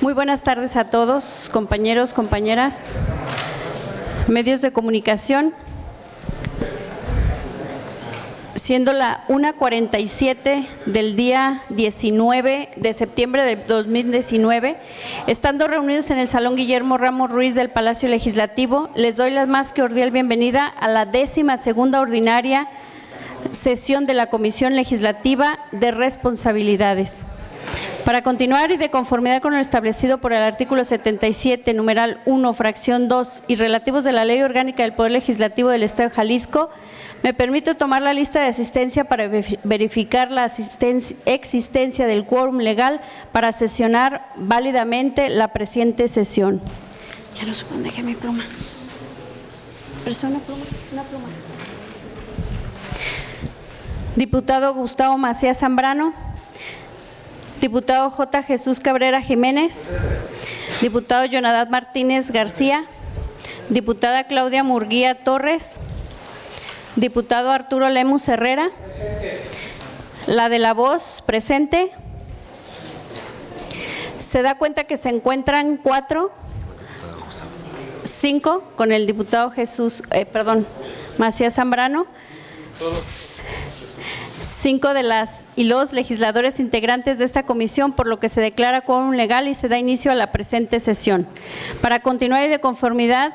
Muy buenas tardes a todos, compañeros, compañeras, medios de comunicación. Siendo la 1:47 del día 19 de septiembre de 2019, estando reunidos en el Salón Guillermo Ramos Ruiz del Palacio Legislativo, les doy la más cordial bienvenida a la 12ª ordinaria sesión de la Comisión Legislativa de Responsabilidades. Para continuar y de conformidad con lo establecido por el artículo 77, numeral 1, fracción 2 y relativos de la Ley Orgánica del Poder Legislativo del Estado de Jalisco, me permito tomar la lista de asistencia para verificar la existencia del quórum legal para sesionar válidamente la presente sesión. Ya lo supongo, déjame mi pluma. Presta una pluma. Diputado Gustavo Macías Zambrano. Diputado J. Jesús Cabrera Jiménez. Diputado Jonadab Martínez García. Diputada Claudia Murguía Torres. Diputado Arturo Lemus Herrera. La de la voz, presente. Se da cuenta que se encuentran 5 con el diputado Macías Zambrano. 5 de las y los legisladores integrantes de esta comisión, por lo que se declara quórum legal y se da inicio a la presente sesión. Para continuar y de conformidad,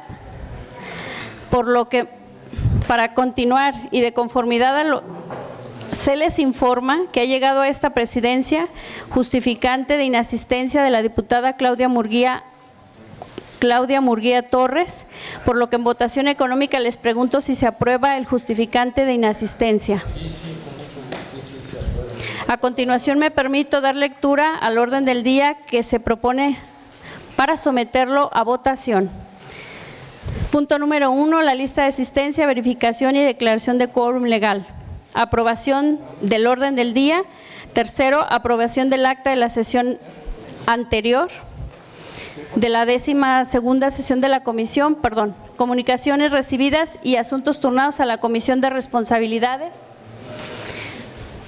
se les informa que ha llegado a esta presidencia justificante de inasistencia de la diputada Claudia Murguía Torres, por lo que en votación económica les pregunto si se aprueba el justificante de inasistencia. A continuación me permito dar lectura al orden del día que se propone para someterlo a votación. Punto número 1, la lista de asistencia, verificación y declaración de quórum legal. Aprobación del orden del día. Tercero, aprobación del acta de la sesión anterior, de la 12ª sesión de la comisión, comunicaciones recibidas y asuntos turnados a la Comisión de Responsabilidades.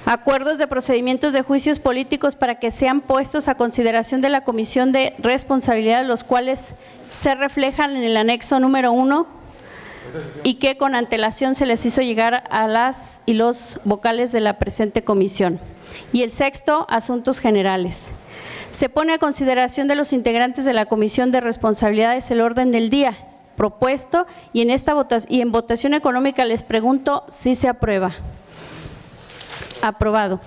Acuerdos de procedimientos de juicios políticos para que sean puestos a consideración de la Comisión de Responsabilidad, los cuales se reflejan en el anexo número 1 y que con antelación se les hizo llegar a las y los vocales de la presente comisión. Y el sexto, asuntos generales. Se pone a consideración de los integrantes de la Comisión de Responsabilidades el orden del día propuesto y en votación económica les pregunto si se aprueba. Aprobado.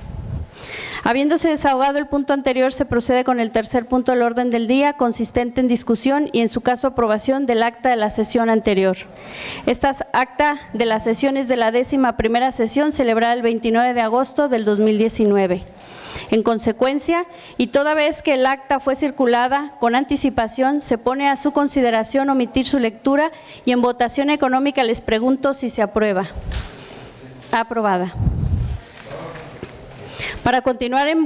Habiéndose desahogado el punto anterior, se procede con el tercer punto del orden del día, consistente en discusión y en su caso aprobación del acta de la sesión anterior. Esta acta de la sesión es de la 11ª sesión celebrada el 29 de agosto del 2019. En consecuencia, y toda vez que el acta fue circulada con anticipación, se pone a su consideración omitir su lectura y en votación económica les pregunto si se aprueba. Aprobada. Para continuar en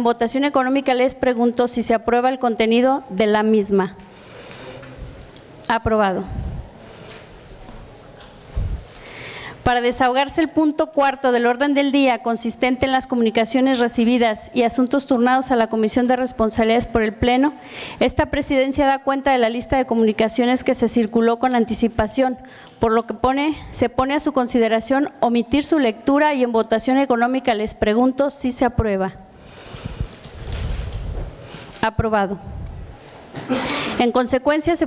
votación económica les pregunto si se aprueba el contenido de la misma. Aprobado. Para desahogarse el punto cuarto del orden del día, consistente en las comunicaciones recibidas y asuntos turnados a la Comisión de Responsabilidades por el Pleno, esta presidencia da cuenta de la lista de comunicaciones que se circuló con anticipación, por lo que se pone a su consideración omitir su lectura y en votación económica les pregunto si se aprueba. Aprobado. En consecuencia se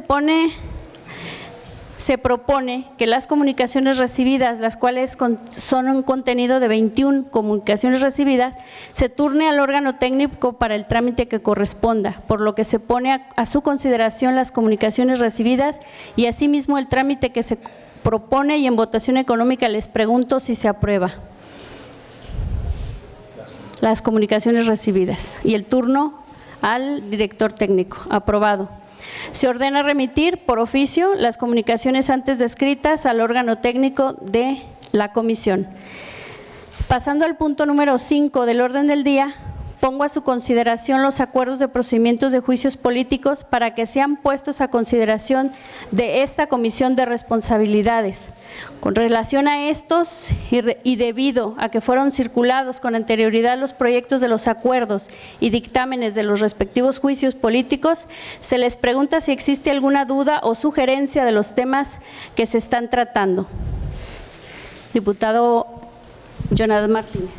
propone que las comunicaciones recibidas, las cuales son un contenido de 21 comunicaciones recibidas, se turne al órgano técnico para el trámite que corresponda, por lo que se pone a su consideración las comunicaciones recibidas y asimismo el trámite que se propone y en votación económica les pregunto si se aprueba. Las comunicaciones recibidas y el turno al director técnico. Aprobado. Se ordena remitir por oficio las comunicaciones antes descritas al órgano técnico de la comisión. Pasando al punto número 5 del orden del día, pongo a su consideración los acuerdos de procedimientos de juicios políticos para que sean puestos a consideración de esta Comisión de Responsabilidades. Con relación a estos y debido a que fueron circulados con anterioridad los proyectos de los acuerdos y dictámenes de los respectivos juicios políticos, se les pregunta si existe alguna duda o sugerencia de los temas que se están tratando. Diputado Jonathan Martínez.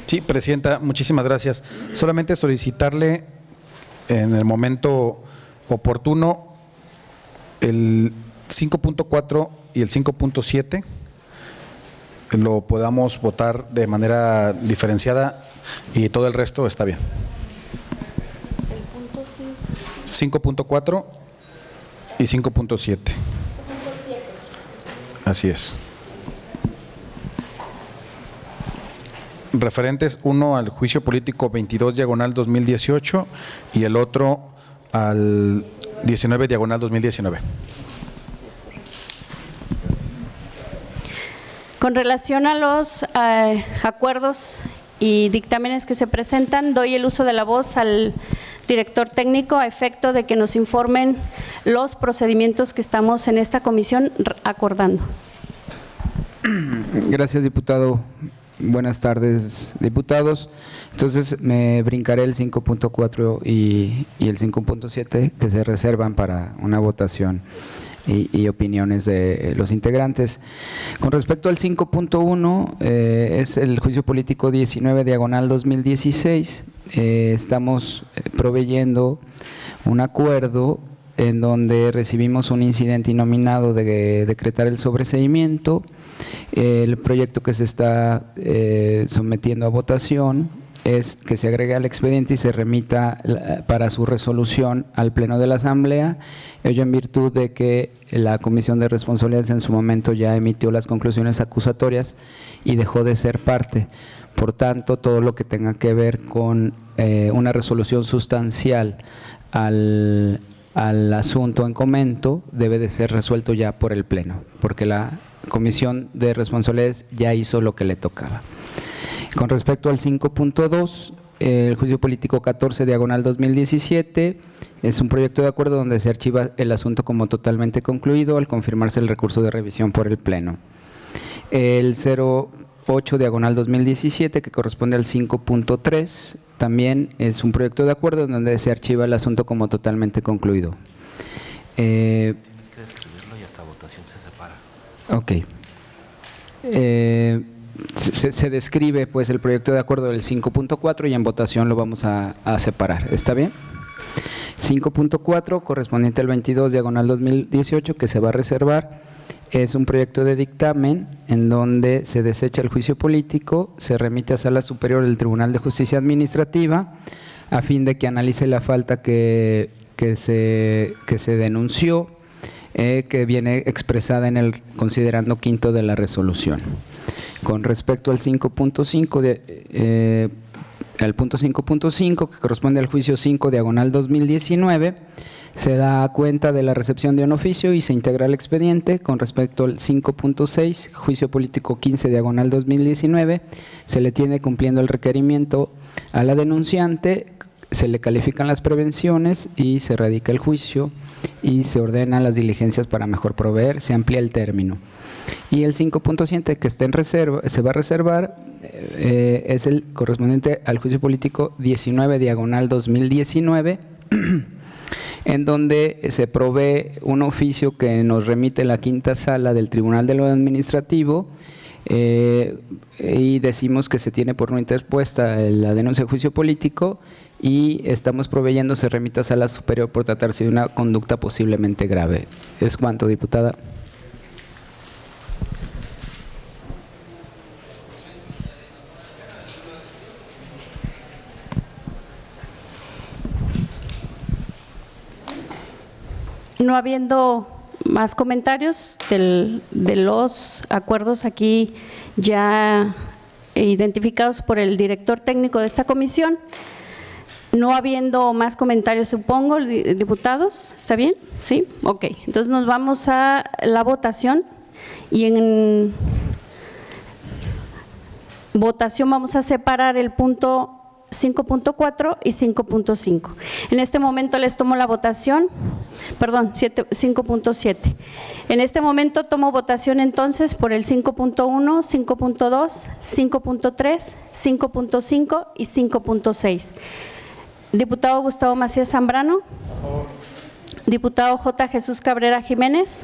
Sí, Presidenta, muchísimas gracias. Solamente solicitarle en el momento oportuno el 5.4 y el 5.7 lo podamos votar de manera diferenciada y todo el resto está bien. 5.4 y 5.7. Así es. Referentes, uno al juicio político 22/2018 y el otro al 19/2019. Con relación a los acuerdos y dictámenes que se presentan, doy el uso de la voz al director técnico a efecto de que nos informen los procedimientos que estamos en esta comisión acordando. Gracias, diputado. Buenas tardes, diputados. Entonces, me brincaré el 5.4 y el 5.7 que se reservan para una votación y opiniones de los integrantes. Con respecto al 5.1, es el juicio político 19/2016. Estamos proveyendo un acuerdo en donde recibimos un incidente innominado de decretar el sobreseimiento. El proyecto que se está sometiendo a votación es que se agregue al expediente y se remita para su resolución al Pleno de la Asamblea, ello en virtud de que la Comisión de Responsabilidades en su momento ya emitió las conclusiones acusatorias y dejó de ser parte. Por tanto, todo lo que tenga que ver con una resolución sustancial al asunto en comento debe de ser resuelto ya por el Pleno, porque la Comisión de Responsabilidades ya hizo lo que le tocaba. Con respecto al 5.2, el juicio político 14/2017 es un proyecto de acuerdo donde se archiva el asunto como totalmente concluido al confirmarse el recurso de revisión por el Pleno. El 08/2017, que corresponde al 5.3, también es un proyecto de acuerdo donde se archiva el asunto como totalmente concluido. Tienes que describirlo y hasta votación se separa. Ok. Se describe pues el proyecto de acuerdo del 5.4 y en votación lo vamos a separar. ¿Está bien? 5.4 correspondiente al 22/2018 que se va a reservar. Es un proyecto de dictamen en donde se desecha el juicio político, se remite a Sala Superior del Tribunal de Justicia Administrativa a fin de que analice la falta que se denunció, que viene expresada en el considerando quinto de la resolución. Con respecto al 5.5, al punto 5.5, que corresponde al juicio 5/2019, se da cuenta de la recepción de un oficio y se integra el expediente. Con respecto al 5.6, juicio político 15/2019, se le tiene cumpliendo el requerimiento a la denunciante, se le califican las prevenciones y se radica el juicio y se ordenan las diligencias para mejor proveer, se amplía el término. Y el 5.7 que está en reserva, se va a reservar, es el correspondiente al juicio político 19/2019, en donde se provee un oficio que nos remite la quinta sala del Tribunal de lo Administrativo, y decimos que se tiene por no interpuesta la denuncia de juicio político y estamos proveyendo se remita a Sala Superior por tratarse de una conducta posiblemente grave. ¿Es cuanto, diputada? No habiendo más comentarios de los acuerdos aquí ya identificados por el director técnico de esta comisión, no habiendo más comentarios, supongo, diputados, ¿está bien? ¿Sí? Ok. Entonces nos vamos a la votación y en votación vamos a separar el punto 5.4 y 5.5. En este momento les tomo la votación, perdón, 5.7. En este momento tomo votación entonces por el 5.1, 5.2, 5.3, 5.5 y 5.6. Diputado Gustavo Macías Zambrano. Diputado J. Jesús Cabrera Jiménez.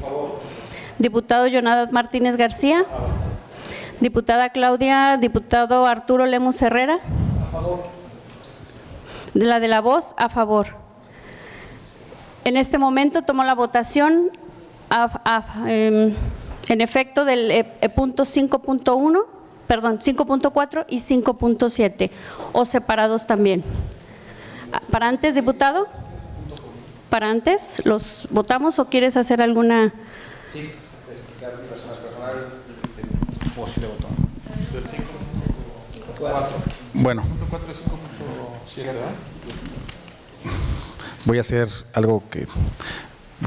Diputado Jonadab Martínez García. Diputada Claudia, diputado Arturo Lemus Herrera. La de la voz, a favor. En este momento tomo la votación en efecto del punto 5.1, perdón, 5.4 y 5.7, o separados también. ¿Para antes, diputado? ¿Para antes? ¿Los votamos o quieres hacer alguna? Sí, explicar mis razones personales o si le votó. Bueno, voy a hacer algo que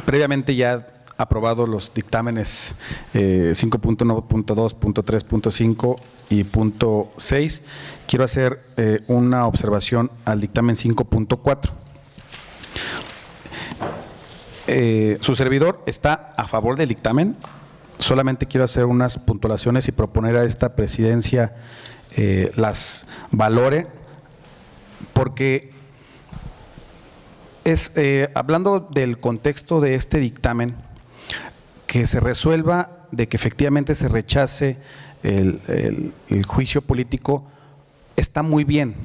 previamente ya aprobado los dictámenes 5.1, .2, .3, .5 y .6. Quiero hacer una observación al dictamen 5.4. Su servidor está a favor del dictamen. Solamente quiero hacer unas puntualizaciones y proponer a esta presidencia las valore, porque hablando del contexto de este dictamen, que se resuelva de que efectivamente se rechace el juicio político, está muy bien,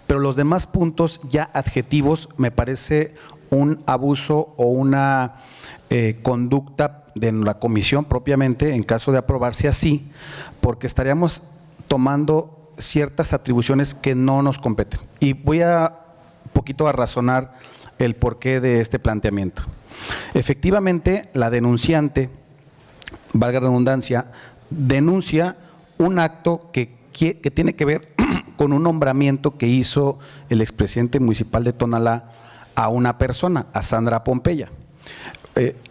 pero los demás puntos ya adjetivos me parece un abuso o una conducta de la comisión propiamente, en caso de aprobarse así, porque estaríamos tomando ciertas atribuciones que no nos competen. Y voy a poquito a razonar el porqué de este planteamiento. Efectivamente, la denunciante, valga la redundancia, denuncia un acto que tiene que ver con un nombramiento que hizo el expresidente municipal de Tonalá a una persona, a Sandra Pompeya.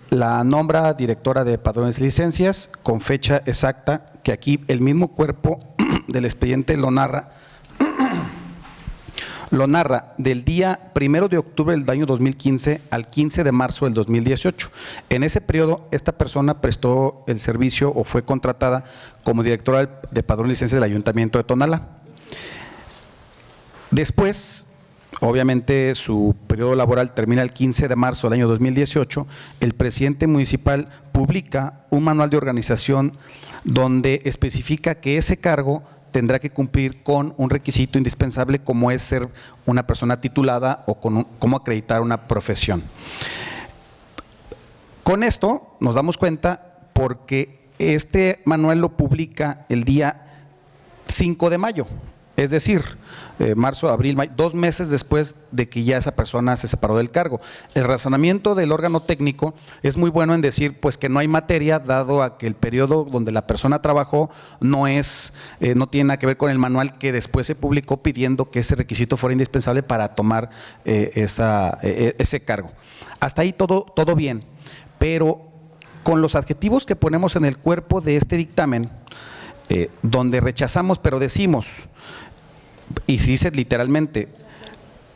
La nombra directora de padrones y licencias con fecha exacta, que aquí el mismo cuerpo del expediente lo narra del día 1 de octubre del año 2015 al 15 de marzo del 2018. En ese periodo, esta persona prestó el servicio o fue contratada como directora de padrón y licencias del Ayuntamiento de Tonalá. Después, obviamente, su periodo laboral termina el 15 de marzo del año 2018. El presidente municipal publica un manual de organización donde especifica que ese cargo tendrá que cumplir con un requisito indispensable, como es ser una persona titulada o cómo acreditar una profesión. Con esto nos damos cuenta porque este manual lo publica el día 5 de mayo. Es decir, marzo, abril, mayo, 2 meses después de que ya esa persona se separó del cargo. El razonamiento del órgano técnico es muy bueno en decir pues que no hay materia, dado a que el periodo donde la persona trabajó no tiene nada que ver con el manual que después se publicó pidiendo que ese requisito fuera indispensable para tomar ese cargo. Hasta ahí todo bien, pero con los adjetivos que ponemos en el cuerpo de este dictamen, donde rechazamos, pero decimos, y se dice literalmente,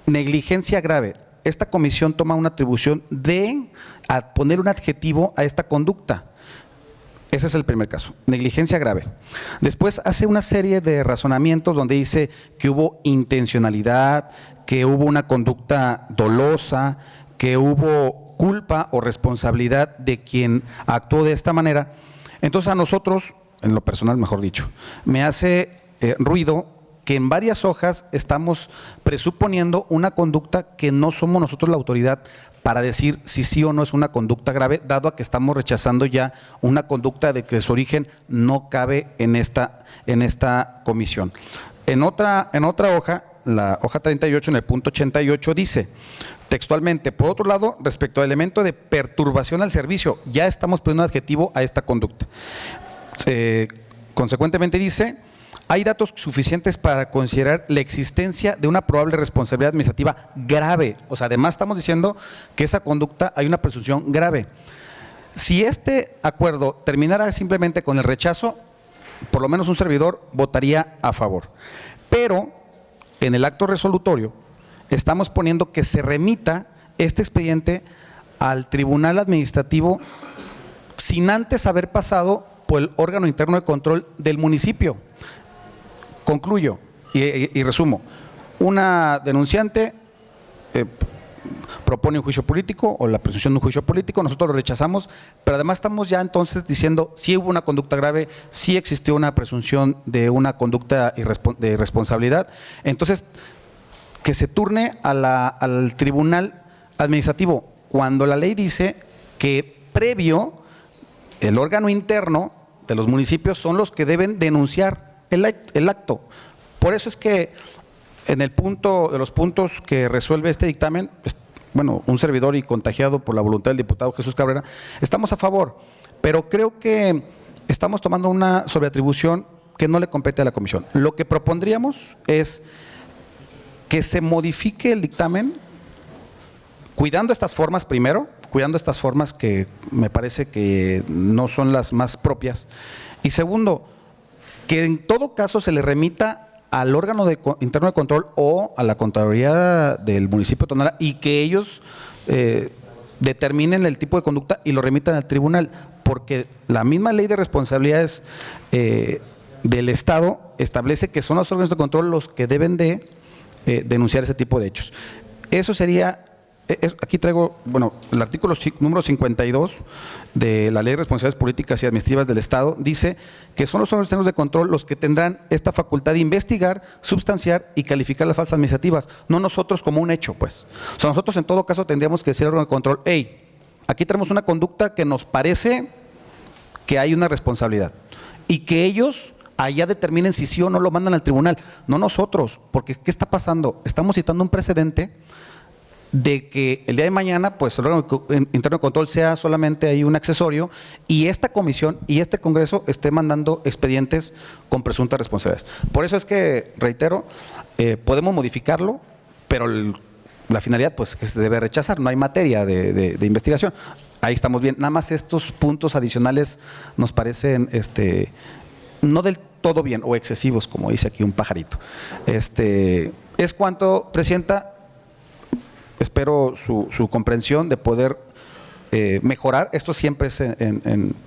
negligencia grave. Esta comisión toma una atribución de poner un adjetivo a esta conducta. Ese es el primer caso, negligencia grave. Después hace una serie de razonamientos donde dice que hubo intencionalidad, que hubo una conducta dolosa, que hubo culpa o responsabilidad de quien actuó de esta manera. Entonces a nosotros, en lo personal mejor dicho, me hace ruido que en varias hojas estamos presuponiendo una conducta que no somos nosotros la autoridad para decir si sí o no es una conducta grave, dado a que estamos rechazando ya una conducta de que su origen no cabe en esta comisión. En otra hoja, la hoja 38, en el punto 88, dice textualmente: por otro lado, respecto al elemento de perturbación al servicio, ya estamos poniendo un adjetivo a esta conducta. Consecuentemente dice: hay datos suficientes para considerar la existencia de una probable responsabilidad administrativa grave. O sea, además estamos diciendo que esa conducta hay una presunción grave. Si este acuerdo terminara simplemente con el rechazo, por lo menos un servidor votaría a favor. Pero en el acto resolutorio estamos poniendo que se remita este expediente al Tribunal Administrativo sin antes haber pasado por el órgano interno de control del municipio. Concluyo y resumo. Una denunciante propone un juicio político o la presunción de un juicio político, nosotros lo rechazamos, pero además estamos ya entonces diciendo si hubo una conducta grave, si existió una presunción de una conducta de irresponsabilidad. Entonces, que se turne al Tribunal Administrativo, cuando la ley dice que previo el órgano interno de los municipios son los que deben denunciar el acto. Por eso es que en el punto de los puntos que resuelve este dictamen, bueno, un servidor y contagiado por la voluntad del diputado Jesús Cabrera, estamos a favor, pero creo que estamos tomando una sobreatribución que no le compete a la comisión. Lo que propondríamos es que se modifique el dictamen cuidando estas formas primero, cuidando estas formas que me parece que no son las más propias, y segundo, que en todo caso se le remita al órgano interno de control o a la Contraloría del municipio de Tonalá y que ellos determinen el tipo de conducta y lo remitan al tribunal, porque la misma ley de responsabilidades del Estado establece que son los órganos de control los que deben de denunciar ese tipo de hechos. Eso sería, aquí traigo, bueno, el artículo número 52 de la Ley de Responsabilidades Políticas y Administrativas del Estado dice que son los órganos de control los que tendrán esta facultad de investigar, substanciar y calificar las faltas administrativas, no nosotros como un hecho, pues. O sea, nosotros en todo caso tendríamos que decir al órgano de control, hey, aquí tenemos una conducta que nos parece que hay una responsabilidad y que ellos allá determinen si sí o no lo mandan al tribunal, no nosotros, porque ¿qué está pasando? Estamos citando un precedente de que el día de mañana pues el órgano interno de control sea solamente ahí un accesorio y esta comisión y este Congreso esté mandando expedientes con presuntas responsabilidades. Por eso es que, reitero, podemos modificarlo, pero la finalidad pues que se debe rechazar, no hay materia de investigación. Ahí estamos bien, nada más estos puntos adicionales nos parecen no del todo bien o excesivos, como dice aquí un pajarito. Es cuanto, Presidenta. Espero su comprensión de poder mejorar, esto siempre es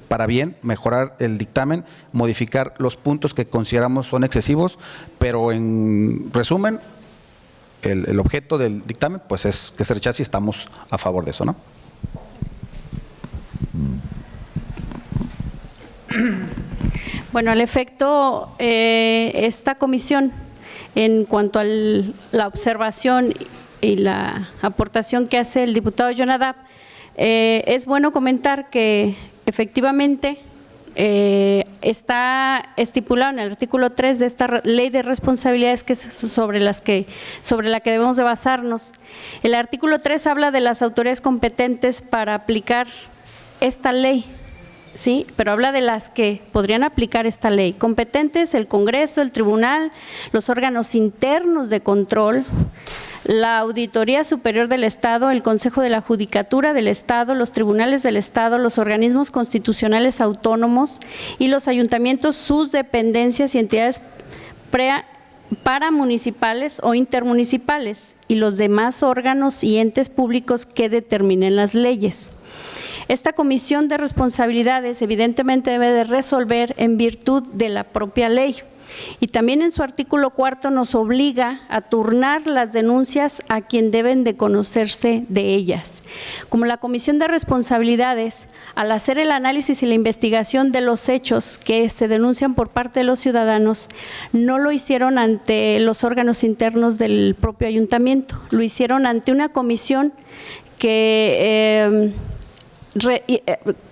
para bien, mejorar el dictamen, modificar los puntos que consideramos son excesivos, pero en resumen, el objeto del dictamen pues es que se rechace y estamos a favor de eso, ¿no? Bueno, al efecto, esta comisión, en cuanto a la observación y la aportación que hace el diputado Jonadab, es bueno comentar que efectivamente está estipulado en el artículo 3 de esta ley de responsabilidades que es sobre la que debemos de basarnos. El artículo 3 habla de las autoridades competentes para aplicar esta ley, ¿sí? Pero habla de las que podrían aplicar esta ley. Competentes: el Congreso, el Tribunal, los órganos internos de control, la Auditoría Superior del Estado, el Consejo de la Judicatura del Estado, los tribunales del Estado, los organismos constitucionales autónomos y los ayuntamientos, sus dependencias y entidades paramunicipales o intermunicipales y los demás órganos y entes públicos que determinen las leyes. Esta comisión de responsabilidades evidentemente debe de resolver en virtud de la propia ley. Y también en su artículo 4 nos obliga a turnar las denuncias a quien deben de conocerse de ellas. Como la Comisión de Responsabilidades, al hacer el análisis y la investigación de los hechos que se denuncian por parte de los ciudadanos, no lo hicieron ante los órganos internos del propio ayuntamiento, lo hicieron ante una comisión que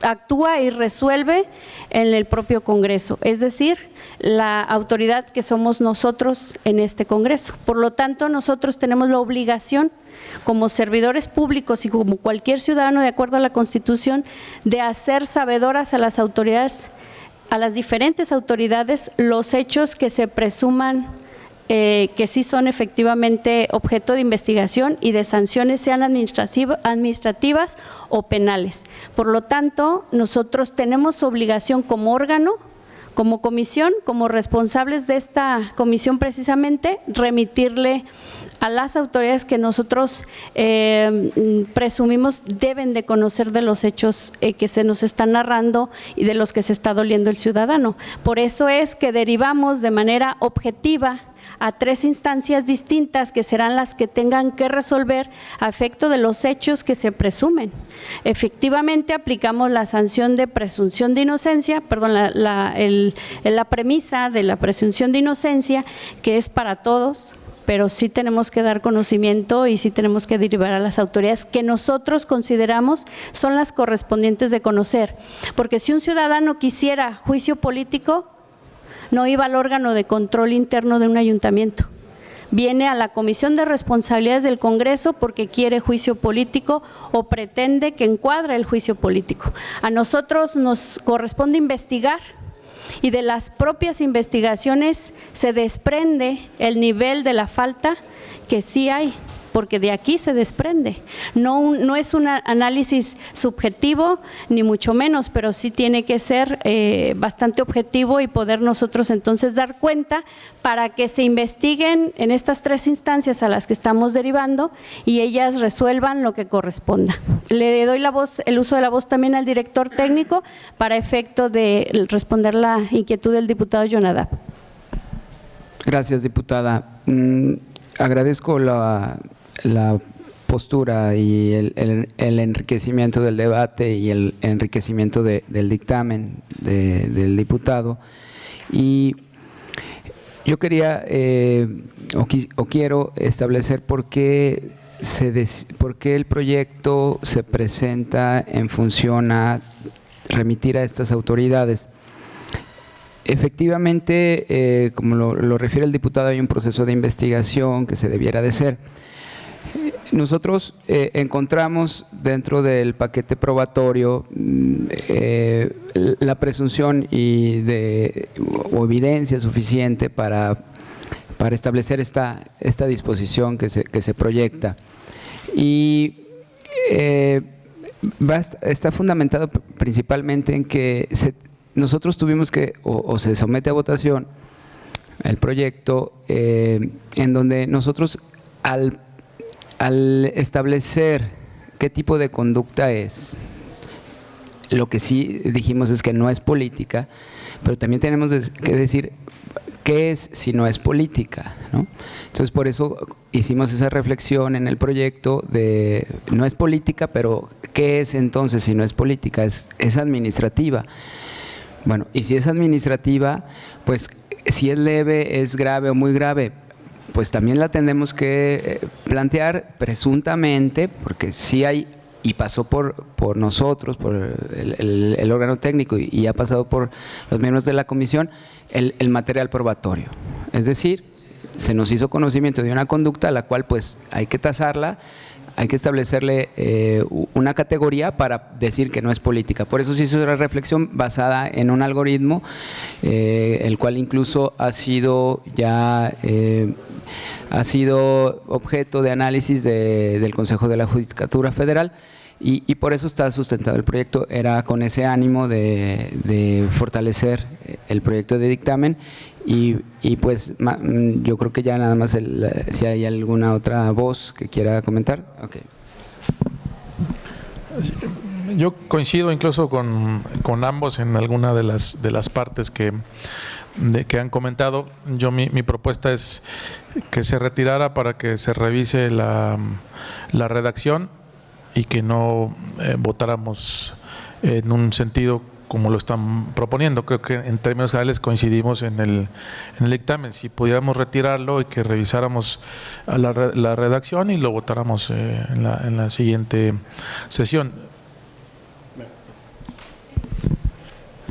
actúa y resuelve en el propio Congreso, es decir, la autoridad que somos nosotros en este Congreso. Por lo tanto, nosotros tenemos la obligación como servidores públicos y como cualquier ciudadano de acuerdo a la Constitución de hacer sabedoras a las autoridades, a las diferentes autoridades, los hechos que se presuman que sí son efectivamente objeto de investigación y de sanciones, sean administrativas o penales. Por lo tanto, nosotros tenemos obligación como órgano como comisión, como responsables de esta comisión precisamente, remitirle a las autoridades que nosotros presumimos deben de conocer de los hechos que se nos están narrando y de los que se está doliendo el ciudadano. Por eso es que derivamos de manera objetiva a 3 instancias distintas que serán las que tengan que resolver a efecto de los hechos que se presumen. Efectivamente aplicamos la sanción de presunción de inocencia, perdón, la premisa de la presunción de inocencia, que es para todos, pero sí tenemos que dar conocimiento y sí tenemos que derivar a las autoridades que nosotros consideramos son las correspondientes de conocer. Porque si un ciudadano quisiera juicio político, no iba al órgano de control interno de un ayuntamiento. Viene a la Comisión de Responsabilidades del Congreso porque quiere juicio político o pretende que encuadre el juicio político. A nosotros nos corresponde investigar y de las propias investigaciones se desprende el nivel de la falta que sí hay, porque de aquí se desprende. No es un análisis subjetivo, ni mucho menos, pero sí tiene que ser bastante objetivo y poder nosotros entonces dar cuenta para que se investiguen en estas 3 instancias a las que estamos derivando y ellas resuelvan lo que corresponda. Le doy el uso de la voz también al director técnico para efecto de responder la inquietud del diputado Jonadab. Gracias, diputada. Agradezco la postura y el enriquecimiento del debate y el enriquecimiento del dictamen del diputado. Y yo quería o quiero establecer por qué el proyecto se presenta en función a remitir a estas autoridades. Efectivamente, como lo refiere el diputado, hay un proceso de investigación que se debiera de hacer. Nosotros encontramos dentro del paquete probatorio la presunción o evidencia suficiente para establecer esta disposición que se proyecta. Y está fundamentado principalmente en que nosotros tuvimos que, o se somete a votación el proyecto, en donde nosotros al establecer qué tipo de conducta es, lo que sí dijimos es que no es política, pero también tenemos que decir qué es si no es política, ¿no? Entonces, por eso hicimos esa reflexión en el proyecto de no es política, pero ¿qué es entonces si no es política? Es administrativa. Bueno, y si es administrativa, pues si es leve, es grave o muy grave, pues también la tenemos que plantear presuntamente, porque sí hay, y pasó por nosotros, por el órgano técnico y ha pasado por los miembros de la comisión, el material probatorio. Es decir, se nos hizo conocimiento de una conducta a la cual pues hay que tasarla, hay que establecerle una categoría para decir que no es política. Por eso se hizo una reflexión basada en un algoritmo, el cual incluso ha sido objeto de análisis del Consejo de la Judicatura Federal y por eso está sustentado el proyecto. Era con ese ánimo de fortalecer el proyecto de dictamen y pues yo creo que ya nada más si hay alguna otra voz que quiera comentar. Okay. Yo coincido incluso con ambos en alguna de las partes que han comentado. Mi propuesta es que se retirara para que se revise la redacción y que no votáramos en un sentido como lo están proponiendo. Creo que en términos generales coincidimos en el dictamen. Si pudiéramos retirarlo y que revisáramos la redacción y lo votáramos en la siguiente sesión.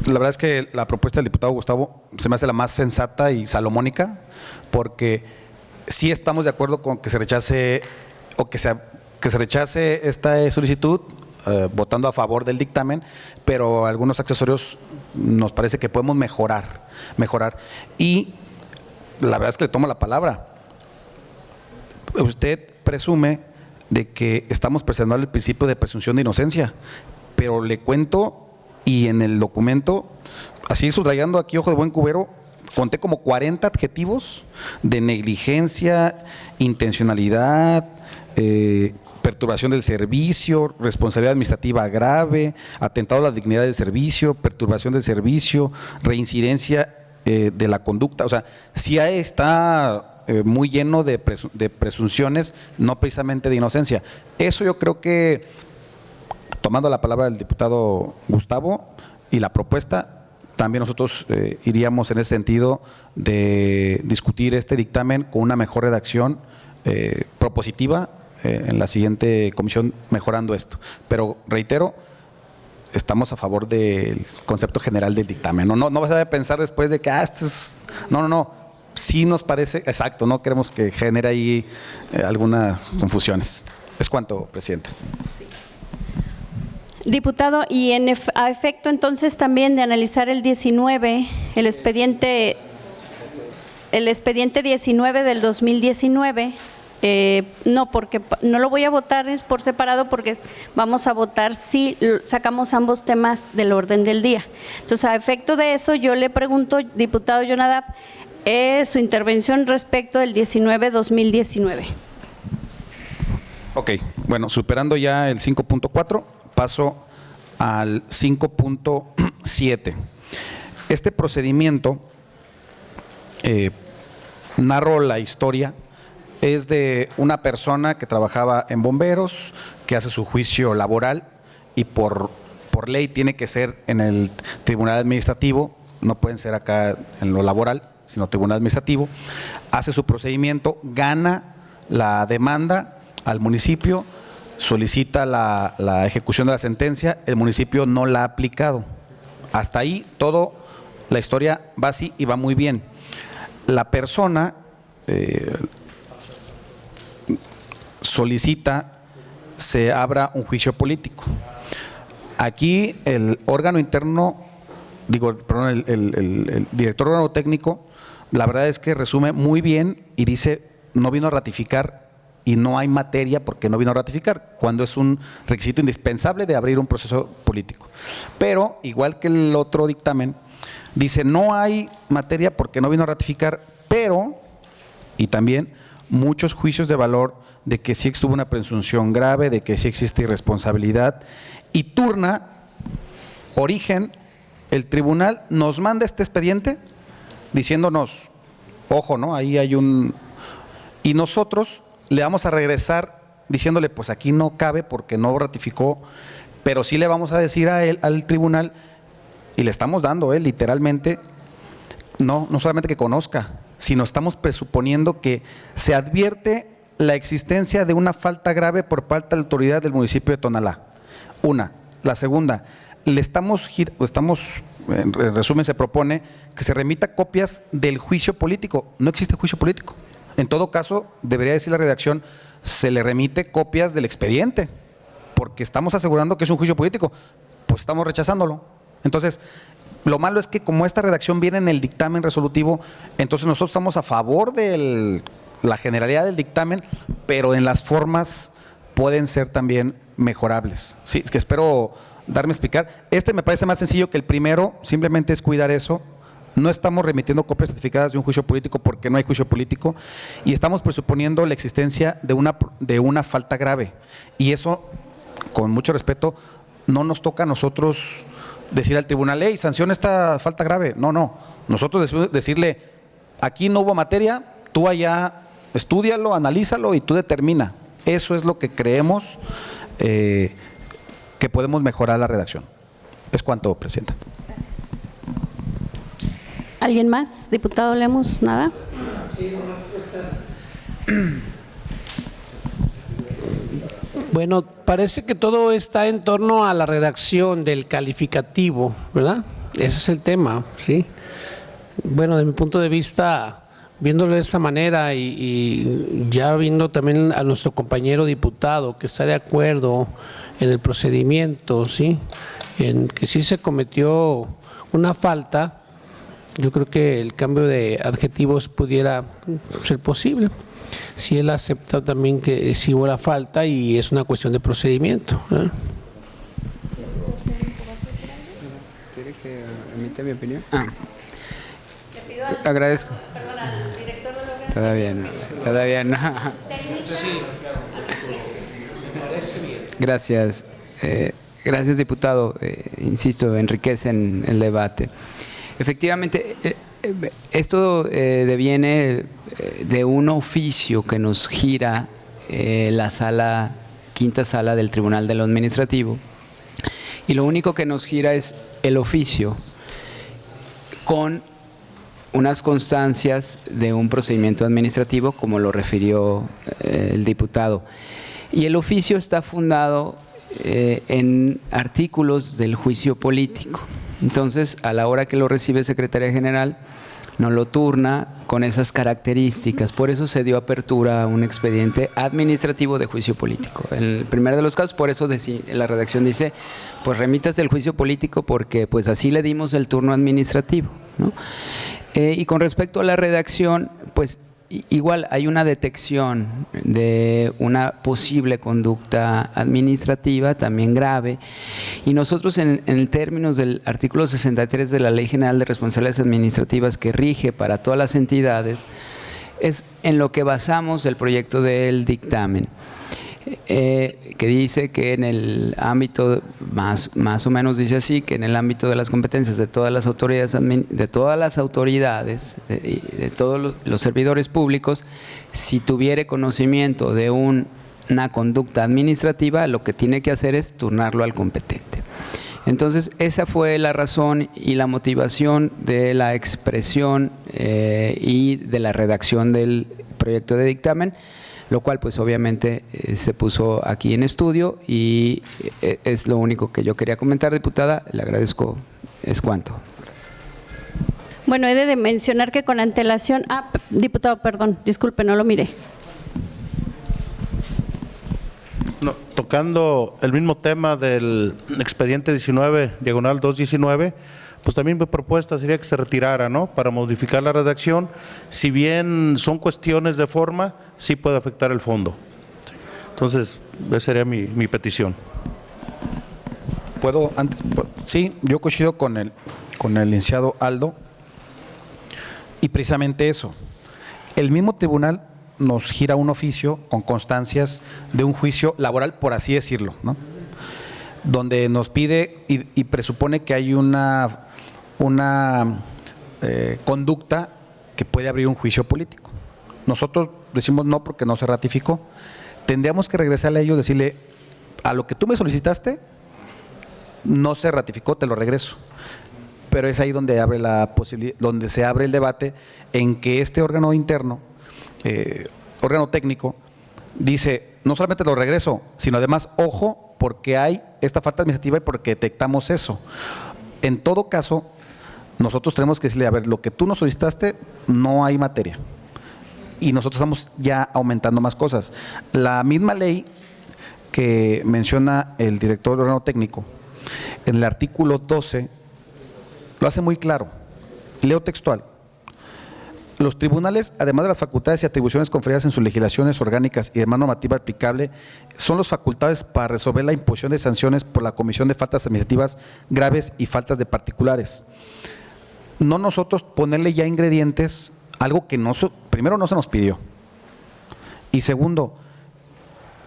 La verdad es que la propuesta del diputado Gustavo se me hace la más sensata y salomónica, porque sí estamos de acuerdo con que se rechace esta solicitud, votando a favor del dictamen, pero algunos accesorios nos parece que podemos mejorar. Y la verdad es que le tomo la palabra. Usted presume de que estamos preservando el principio de presunción de inocencia, pero le cuento y en el documento, así subrayando aquí, ojo de buen cubero, conté como 40 adjetivos de negligencia, intencionalidad, perturbación del servicio, responsabilidad administrativa grave, atentado a la dignidad del servicio, perturbación del servicio, reincidencia de la conducta. O sea, sí está muy lleno de presunciones, no precisamente de inocencia. Eso yo creo que, tomando la palabra del diputado Gustavo y la propuesta, también nosotros iríamos en ese sentido de discutir este dictamen con una mejor redacción propositiva en la siguiente comisión, mejorando esto. Pero reitero, estamos a favor del concepto general del dictamen. No vas a pensar después de que esto es… No. Sí nos parece, exacto, no queremos que genere ahí algunas confusiones. Es cuanto, presidente. Diputado, y a efecto entonces también de analizar el 19, el expediente 19 del 2019, no, porque no lo voy a votar por separado, porque vamos a votar si sacamos ambos temas del orden del día. Entonces, a efecto de eso, yo le pregunto, diputado Jonadab, su intervención respecto del 19-2019. Ok, bueno, superando ya el 5.4, paso al 5.7. Este procedimiento, narro la historia, es de una persona que trabajaba en bomberos, que hace su juicio laboral y por ley tiene que ser en el tribunal administrativo, no pueden ser acá en lo laboral, sino tribunal administrativo. Hace su procedimiento, gana la demanda al municipio, solicita la ejecución de la sentencia, el municipio no la ha aplicado. Hasta ahí todo, la historia va así y va muy bien. La persona solicita se abra un juicio político. Aquí el órgano interno, el director órgano técnico, la verdad es que resume muy bien y dice, no vino a ratificar y no hay materia porque no vino a ratificar, cuando es un requisito indispensable de abrir un proceso político. Pero, igual que el otro dictamen, dice, no hay materia porque no vino a ratificar, pero, y también muchos juicios de valor de que sí estuvo una presunción grave, de que sí existe irresponsabilidad, y turna, origen, el tribunal nos manda este expediente diciéndonos, ojo, ¿no? Ahí hay un… Y nosotros le vamos a regresar diciéndole, pues aquí no cabe porque no ratificó, pero sí le vamos a decir a él, al tribunal, y le estamos dando, literalmente, no solamente que conozca, sino estamos presuponiendo que se advierte la existencia de una falta grave por parte de la autoridad del municipio de Tonalá. Una. La segunda, en resumen, se propone que se remita copias del juicio político. No existe juicio político. En todo caso, debería decir la redacción, se le remite copias del expediente, porque estamos asegurando que es un juicio político, pues estamos rechazándolo. Entonces, lo malo es que como esta redacción viene en el dictamen resolutivo, entonces nosotros estamos a favor de la generalidad del dictamen, pero en las formas pueden ser también mejorables. Sí, que espero darme a explicar. Este me parece más sencillo que el primero, simplemente es cuidar eso. No estamos remitiendo copias certificadas de un juicio político porque no hay juicio político y estamos presuponiendo la existencia de una falta grave. Y eso, con mucho respeto, no nos toca a nosotros decir al tribunal, hey, sanciona esta falta grave. No. Nosotros decirle, aquí no hubo materia, tú allá estúdialo, analízalo y tú determina. Eso es lo que creemos que podemos mejorar la redacción. Es cuanto, presidenta. ¿Alguien más? Diputado Lemos, ¿nada? Bueno, parece que todo está en torno a la redacción del calificativo, ¿verdad? Ese es el tema, ¿sí? Bueno, de mi punto de vista, viéndolo de esa manera y ya viendo también a nuestro compañero diputado que está de acuerdo en el procedimiento, ¿sí? En que sí se cometió una falta, yo creo que el cambio de adjetivos pudiera ser posible. Si él acepta también que sí hubo la falta y es una cuestión de procedimiento, ¿eh? comenté mi opinión. Agradezco. Todavía no. Gracias. Gracias, diputado. Insisto, enriquecen el debate. Efectivamente, esto deviene de un oficio que nos gira la quinta sala del Tribunal de lo Administrativo, y lo único que nos gira es el oficio con unas constancias de un procedimiento administrativo, como lo refirió el diputado. Y el oficio está fundado en artículos del juicio político. Entonces, a la hora que lo recibe Secretaría General, nos lo turna con esas características. Por eso se dio apertura a un expediente administrativo de juicio político. En el primer de los casos, por eso la redacción dice, pues remítate el juicio político porque pues así le dimos el turno administrativo, ¿no? Y con respecto a la redacción, pues igual hay una detección de una posible conducta administrativa también grave, y nosotros en términos del artículo 63 de la Ley General de Responsabilidades Administrativas, que rige para todas las entidades, es en lo que basamos el proyecto del dictamen, que dice que en el ámbito, más o menos dice así, que en el ámbito de las competencias de todas las autoridades, de todos los servidores públicos, si tuviere conocimiento de una conducta administrativa, lo que tiene que hacer es turnarlo al competente. Entonces, esa fue la razón y la motivación de la expresión y de la redacción del proyecto de dictamen, lo cual pues obviamente se puso aquí en estudio, y es lo único que yo quería comentar, diputada. Le agradezco. Es cuanto. Bueno, he de mencionar que con antelación… diputado, perdón, disculpe, no lo miré. No, tocando el mismo tema del expediente 19/219, pues también mi propuesta sería que se retirara, ¿no? Para modificar la redacción. Si bien son cuestiones de forma, sí puede afectar el fondo. Entonces, esa sería mi petición. ¿Puedo antes? Sí, yo coincido con el licenciado Aldo, y precisamente eso. El mismo tribunal nos gira un oficio con constancias de un juicio laboral, por así decirlo, ¿no? Donde nos pide y presupone que hay una conducta que puede abrir un juicio político. Nosotros decimos no porque no se ratificó. Tendríamos que regresarle a ellos, decirle, a lo que tú me solicitaste no se ratificó, te lo regreso. Pero es ahí donde abre la posibilidad, donde se abre el debate en que este órgano interno, órgano técnico, dice, no solamente lo regreso, sino además, ojo, porque hay esta falta administrativa y porque detectamos eso. En todo caso, nosotros tenemos que decirle, a ver, lo que tú nos solicitaste, no hay materia. Y nosotros estamos ya aumentando más cosas. La misma ley que menciona el director del órgano técnico, en el artículo 12, lo hace muy claro. Leo textual. Los tribunales, además de las facultades y atribuciones conferidas en sus legislaciones orgánicas y demás normativa aplicable, son los facultados para resolver la imposición de sanciones por la comisión de faltas administrativas graves y faltas de particulares. No nosotros ponerle ya ingredientes, algo que primero no se nos pidió, y segundo,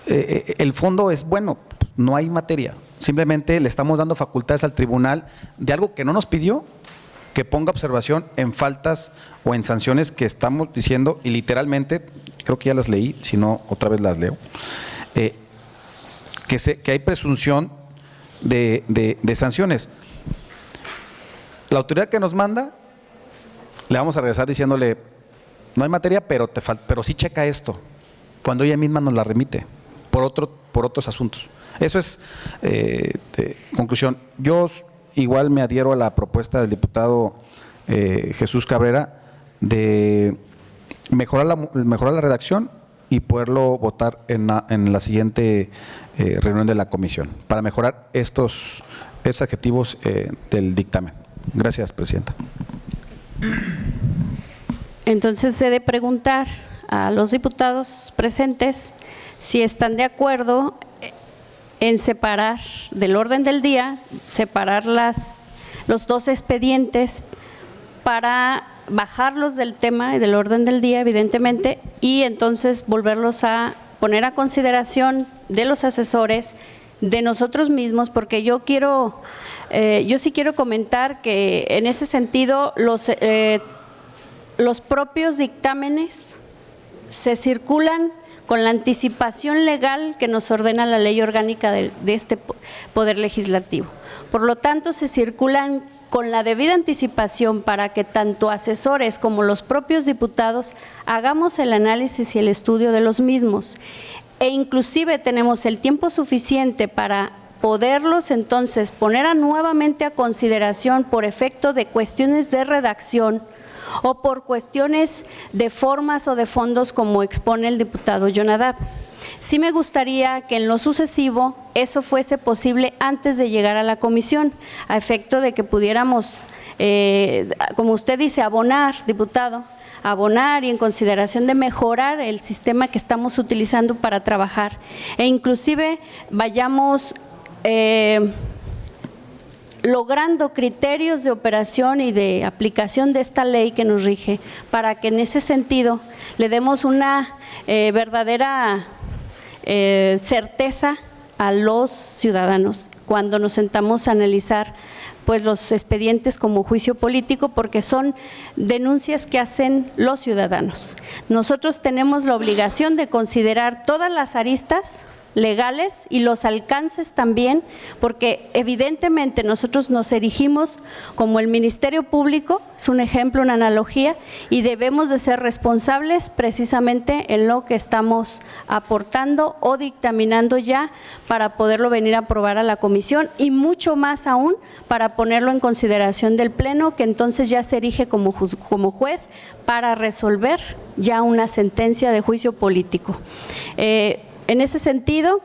el fondo es bueno, no hay materia, simplemente le estamos dando facultades al tribunal de algo que no nos pidió, que ponga observación en faltas o en sanciones que estamos diciendo, y literalmente, creo que ya las leí, si no otra vez las leo, que hay presunción de sanciones. La autoridad que nos manda, le vamos a regresar diciéndole, no hay materia, pero sí checa esto, cuando ella misma nos la remite, por otros asuntos. Eso es conclusión. Yo igual me adhiero a la propuesta del diputado Jesús Cabrera de mejorar la redacción y poderlo votar en la siguiente reunión de la comisión, para mejorar estos adjetivos del dictamen. Gracias, presidenta. Entonces, he de preguntar a los diputados presentes si están de acuerdo en separar del orden del día, separar las los 2 expedientes para bajarlos del tema y del orden del día, evidentemente, y entonces volverlos a poner a consideración de los asesores, de nosotros mismos, porque yo sí quiero comentar que en ese sentido los propios dictámenes se circulan con la anticipación legal que nos ordena la ley orgánica de este Poder Legislativo. Por lo tanto, se circulan con la debida anticipación para que tanto asesores como los propios diputados hagamos el análisis y el estudio de los mismos. E inclusive tenemos el tiempo suficiente para poderlos entonces poner nuevamente a consideración por efecto de cuestiones de redacción o por cuestiones de formas o de fondos, como expone el diputado Jonadab. Sí me gustaría que en lo sucesivo eso fuese posible antes de llegar a la comisión, a efecto de que pudiéramos, como usted dice, abonar, diputado, abonar y en consideración de mejorar el sistema que estamos utilizando para trabajar, e inclusive vayamos logrando criterios de operación y de aplicación de esta ley que nos rige, para que en ese sentido le demos una verdadera certeza a los ciudadanos cuando nos sentamos a analizar pues los expedientes como juicio político, porque son denuncias que hacen los ciudadanos. Nosotros tenemos la obligación de considerar todas las aristas legales y los alcances también, porque evidentemente nosotros nos erigimos como el Ministerio Público, es un ejemplo, una analogía, y debemos de ser responsables precisamente en lo que estamos aportando o dictaminando ya para poderlo venir a aprobar a la comisión, y mucho más aún para ponerlo en consideración del Pleno, que entonces ya se erige como juez para resolver ya una sentencia de juicio político. En ese sentido,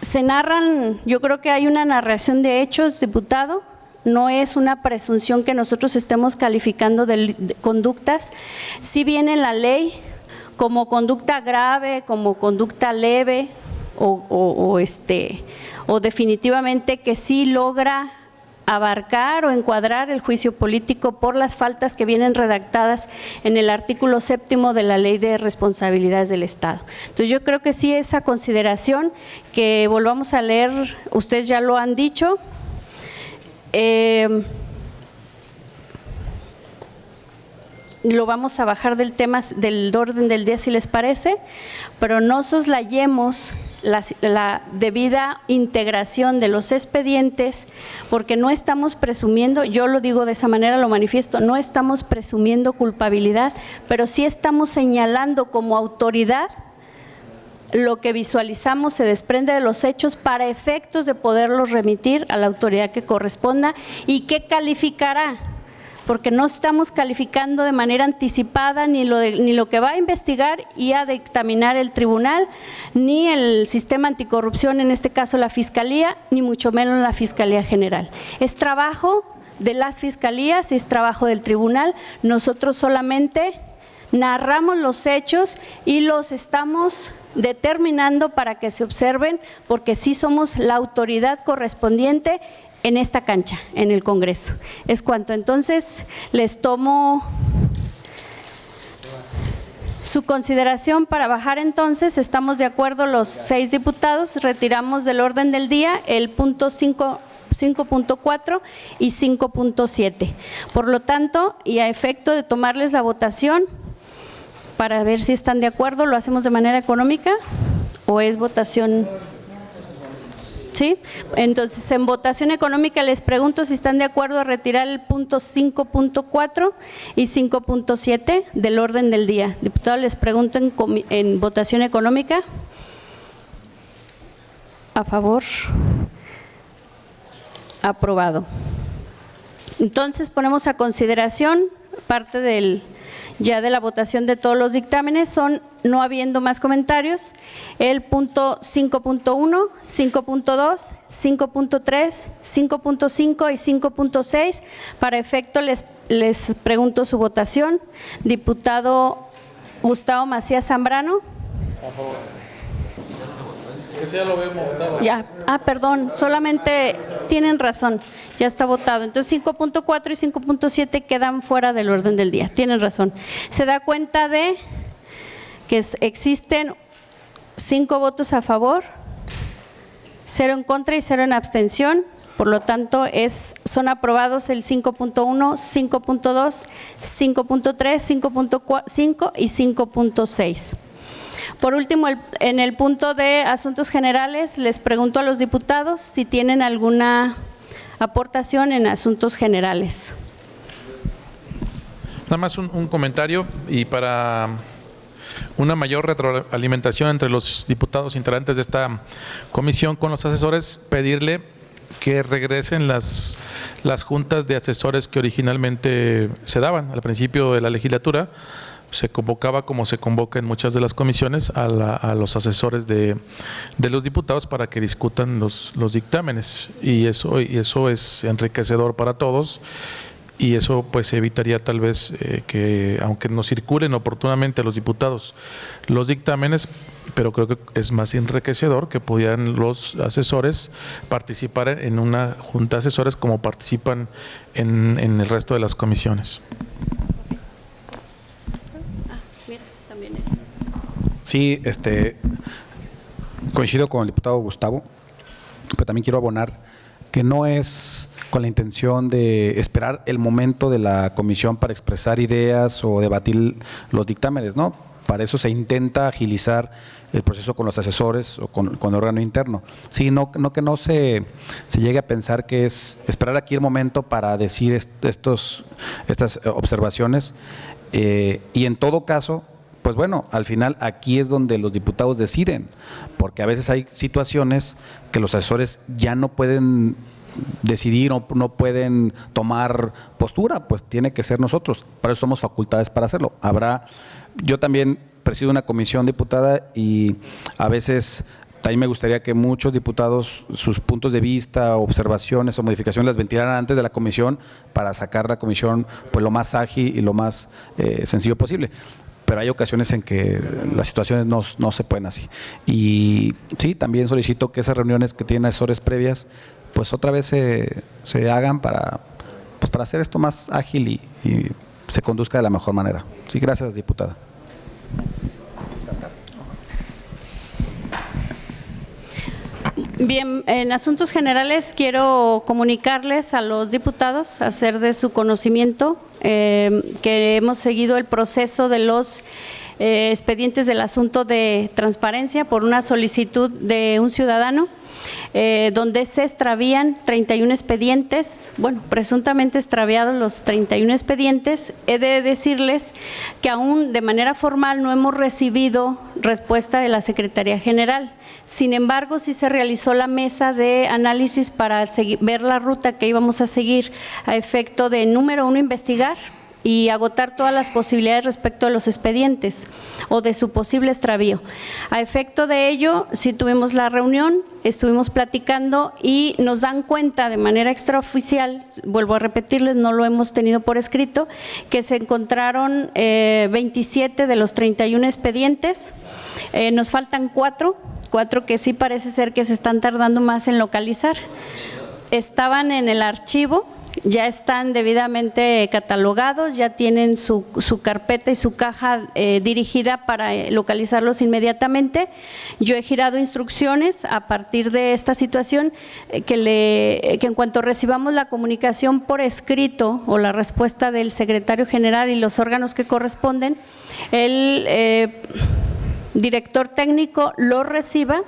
se narran, yo creo que hay una narración de hechos, diputado, no es una presunción que nosotros estemos calificando de conductas. Si viene en la ley como conducta grave, como conducta leve o definitivamente que sí logra abarcar o encuadrar el juicio político por las faltas que vienen redactadas en el artículo 7º de la Ley de Responsabilidades del Estado. Entonces yo creo que sí, esa consideración que volvamos a leer, ustedes ya lo han dicho, lo vamos a bajar del tema del orden del día si les parece, pero no soslayemos la debida integración de los expedientes, porque no estamos presumiendo, yo lo digo de esa manera, lo manifiesto, no estamos presumiendo culpabilidad, pero sí estamos señalando como autoridad lo que visualizamos se desprende de los hechos para efectos de poderlos remitir a la autoridad que corresponda y que calificará, porque no estamos calificando de manera anticipada ni lo que va a investigar y a dictaminar el tribunal, ni el sistema anticorrupción, en este caso la Fiscalía, ni mucho menos la Fiscalía General. Es trabajo de las fiscalías, es trabajo del tribunal, nosotros solamente narramos los hechos y los estamos determinando para que se observen, porque sí somos la autoridad correspondiente en esta cancha, en el Congreso. Es cuanto. Entonces, les tomo su consideración para bajar. Entonces, estamos de acuerdo los 6 diputados, retiramos del orden del día el punto 5.4 y 5.7. Por lo tanto, y a efecto de tomarles la votación, para ver si están de acuerdo, ¿lo hacemos de manera económica o es votación? ¿Sí? Entonces, en votación económica les pregunto si están de acuerdo a retirar el punto 5.4 y 5.7 del orden del día. Diputado, les pregunto en votación económica. ¿A favor? Aprobado. Entonces, ponemos a consideración parte del ya de la votación de todos los dictámenes, son, no habiendo más comentarios, el punto 5.1, 5.2, 5.3, 5.5 y 5.6. Para efecto les pregunto su votación. Diputado Gustavo Macías Zambrano. Porque si ya lo vemos votado. Ya, perdón, solamente tienen razón, ya está votado. Entonces 5.4 y 5.7 quedan fuera del orden del día, tienen razón. Se da cuenta de que existen 5 votos a favor, 0 en contra y 0 en abstención. Por lo tanto, son aprobados el 5.1, 5.2, 5.3, 5.5 y 5.6. Por último, en el punto de asuntos generales, les pregunto a los diputados si tienen alguna aportación en asuntos generales. Nada más un comentario y para una mayor retroalimentación entre los diputados integrantes de esta comisión con los asesores, pedirle que regresen las juntas de asesores que originalmente se daban al principio de la legislatura. Se convocaba, como se convoca en muchas de las comisiones, a los asesores de los diputados para que discutan los dictámenes, y eso es enriquecedor para todos, y eso pues evitaría tal vez que, aunque no circulen oportunamente a los diputados los dictámenes, pero creo que es más enriquecedor que pudieran los asesores participar en una junta de asesores como participan en el resto de las comisiones. Sí, coincido con el diputado Gustavo, pero también quiero abonar que no es con la intención de esperar el momento de la comisión para expresar ideas o debatir los dictámenes, ¿no? Para eso se intenta agilizar el proceso con los asesores o con el órgano interno. Sí, que no se llegue a pensar que es esperar aquí el momento para decir estas observaciones, y en todo caso, pues bueno, al final aquí es donde los diputados deciden, porque a veces hay situaciones que los asesores ya no pueden decidir o no pueden tomar postura, pues tiene que ser nosotros, para eso somos facultades para hacerlo. Yo también presido una comisión diputada y a veces también me gustaría que muchos diputados sus puntos de vista, observaciones o modificaciones las ventilaran antes de la comisión para sacar la comisión pues lo más ágil y lo más sencillo posible. Pero hay ocasiones en que las situaciones no se pueden así. Y sí, también solicito que esas reuniones que tienen asesores previas, pues otra vez se hagan para hacer esto más ágil y se conduzca de la mejor manera. Sí, gracias, diputada. Bien, en asuntos generales quiero comunicarles a los diputados, hacer de su conocimiento que hemos seguido el proceso de los expedientes del asunto de transparencia por una solicitud de un ciudadano, donde se extravían 31 expedientes, bueno, presuntamente extraviados los 31 expedientes. He de decirles que aún de manera formal no hemos recibido respuesta de la Secretaría General. Sin embargo, sí se realizó la mesa de análisis para ver la ruta que íbamos a seguir a efecto de, número 1, investigar y agotar todas las posibilidades respecto a los expedientes o de su posible extravío. A efecto de ello, sí tuvimos la reunión, estuvimos platicando y nos dan cuenta de manera extraoficial, vuelvo a repetirles, no lo hemos tenido por escrito, que se encontraron 27 de los 31 expedientes, nos faltan 4 que sí parece ser que se están tardando más en localizar. Estaban en el archivo, ya están debidamente catalogados, ya tienen su carpeta y su caja dirigida para localizarlos inmediatamente. Yo he girado instrucciones a partir de esta situación que en cuanto recibamos la comunicación por escrito o la respuesta del secretario general y los órganos que corresponden, el director técnico lo reciba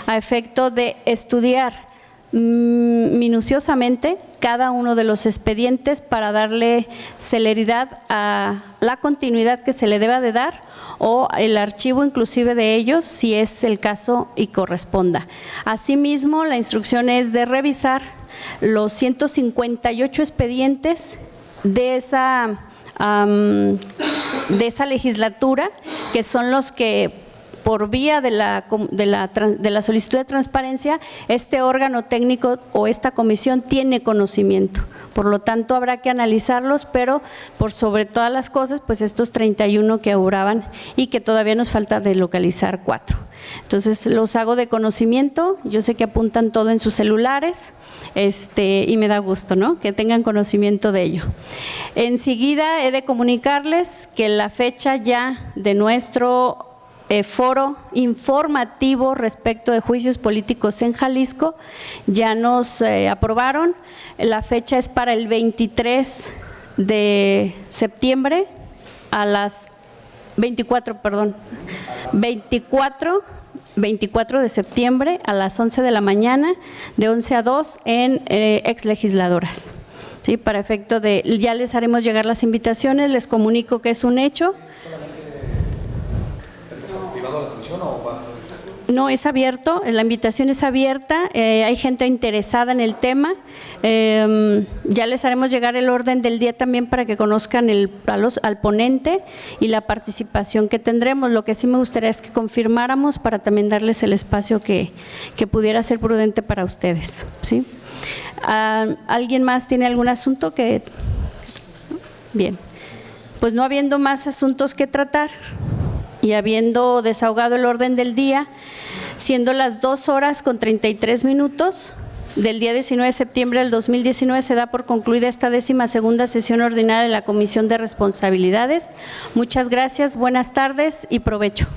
a efecto de estudiar minuciosamente cada uno de los expedientes para darle celeridad a la continuidad que se le deba de dar o el archivo inclusive de ellos si es el caso y corresponda. Asimismo, la instrucción es de revisar los 158 expedientes de esa legislatura, que son los que por vía de la solicitud de transparencia, este órgano técnico o esta comisión tiene conocimiento. Por lo tanto, habrá que analizarlos, pero por sobre todas las cosas, pues estos 31 que auguraban y que todavía nos falta de localizar 4. Entonces, los hago de conocimiento. Yo sé que apuntan todo en sus celulares, y me da gusto, ¿no?, que tengan conocimiento de ello. Enseguida he de comunicarles que la fecha ya de nuestro foro informativo respecto de juicios políticos en Jalisco ya nos aprobaron. La fecha es para el 23 de septiembre a las 24 de septiembre a las 11 de la mañana, de 11 a 2 en exlegisladoras. ¿Sí? Para efecto de, ya les haremos llegar las invitaciones, les comunico que es un hecho. No, es abierto, la invitación es abierta, hay gente interesada en el tema. Ya les haremos llegar el orden del día también para que conozcan al ponente y la participación que tendremos. Lo que sí me gustaría es que confirmáramos para también darles el espacio que pudiera ser prudente para ustedes, ¿sí? ¿Alguien más tiene algún asunto que? Bien, pues no habiendo más asuntos que tratar y habiendo desahogado el orden del día, siendo las 2:33 del día 19 de septiembre del 2019, se da por concluida esta 12ª sesión ordinaria de la Comisión de Responsabilidades. Muchas gracias, buenas tardes y provecho.